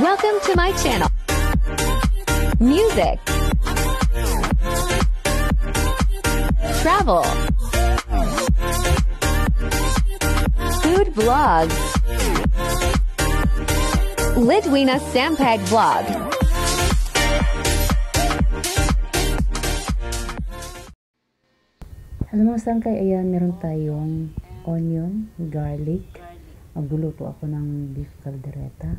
Welcome to my channel. Music, travel, food vlogs, Litwina Sampag Vlog. Alam mo sangkay, ayan, meron tayong onion, garlic. Magluluto ako ng beef caldereta.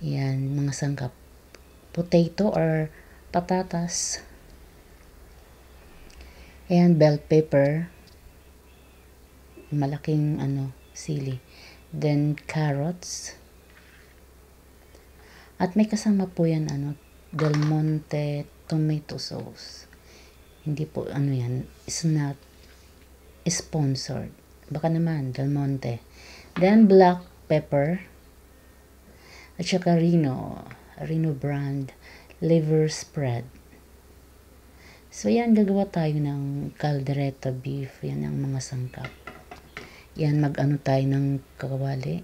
Ayan, mga sangkap. Potato or patatas. Ayan, bell pepper. Malaking sili. Then carrots. At may kasama po yan Del Monte tomato sauce. Hindi po yan, is not sponsored. Baka naman Del Monte. Then black pepper. At saka Reno brand liver spread. So yan, gagawa tayo ng caldereta beef. Yan ang mga sangkap. Yan, tayo ng kawali.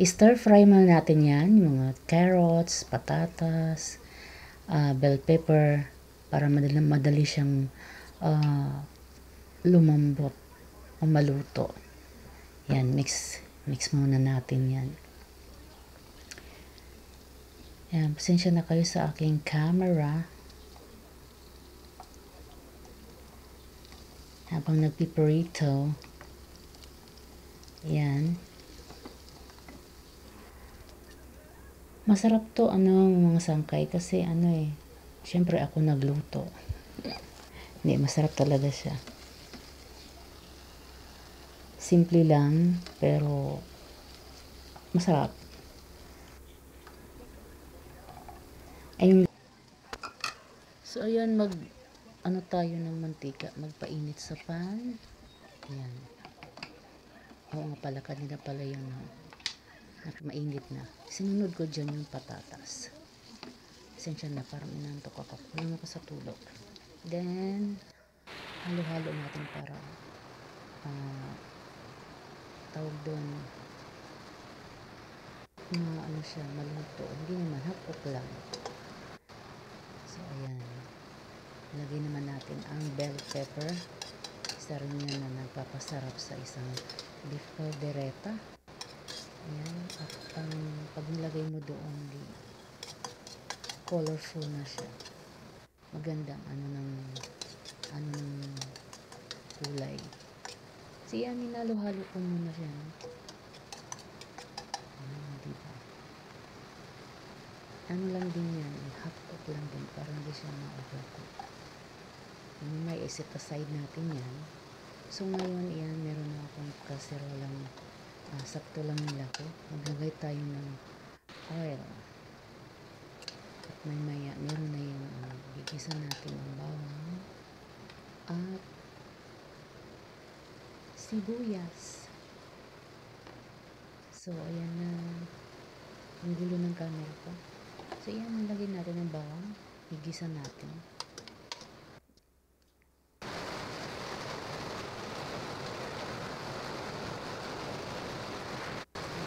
I-stir fry muna natin yan, yung mga carrots, patatas, bell pepper, para madali siyang lumambot o maluto. Yan, mix muna natin yan. Yan, pasensya na kayo sa aking camera. Habang nagpiprito. Yan. Masarap to mga sangkay kasi syempre ako nagluto. Hindi, masarap talaga siya. Simple lang, pero masarap. Ayun. So, ayan, tayo ng mantika. Magpainit sa pan. Ayan. Oo nga pala, kanina pala yung mainit na. Sinunod ko dyan yung patatas. Pasensya na, parang inantok ako. Kulang ako sa tulog. Then, halo-halo natin para tawag doon siya, maluto. Hindi naman, half-cook lang. So, ayan. Lagay naman natin ang bell pepper. Isa rin yan na nagpapasarap sa isang beef caldereta. Ayan. At pag nilagay mo doon, colorful na siya. Magandang ng kulay. So yan, minalo-halo ko muna siya. Diba? Lang din yan, half cook lang din para hindi siya ma-overcook. May iset aside natin yan. So ngayon, yan, meron na akong kaserolang sakto lang nila ko. Maglagay tayo ng oil. At maya meron na yung gigisan natin ng bawang at sibuyas. So ayan na ang gulo ng camera ko. So ayan, nalagay natin ng bawang, gigisan natin.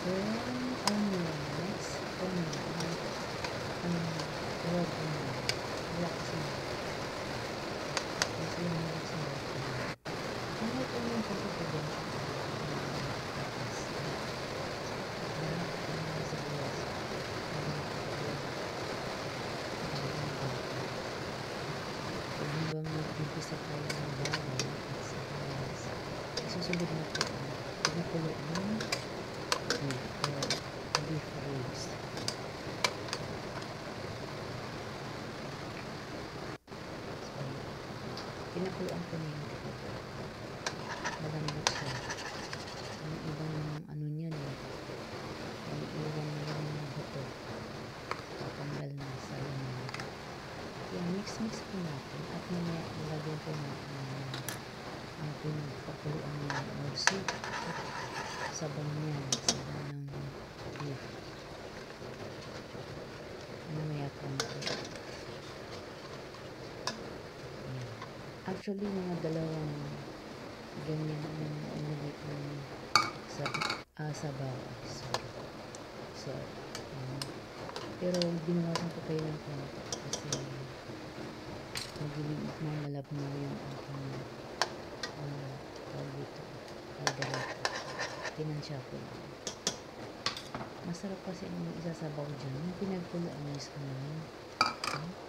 Then onion, next onion, red onion, black onion. Kasi yung black onion. Ang red onion kasi ito din. Habang mag-umpisa tayo ng bawang at sibuyas, isusunod natin pinakulo ng beef ribs. So, pinakuluan ko na yung dito. Malambot siya. Ang ibang niyan ang iwan na lang ng buto. Tatanggal na sa laman. Yan, mix po natin at mamaya nilagyan ko na ang pinagpakuluan niya or soup. Sabaw niya, sabaw ng beef. Mamaya ko na. Actually, mga dalawang ganyan ang inilagay ko sabaw. Sorry. So, sponsor. Pero binawasan ko kayo ng konti kasi magiging malabnaw yung aking tawag dito, kaldereta. Tinansya ko lang. Masarap kasi ang isasabaw dyan yung pinagkuloan mismo namin.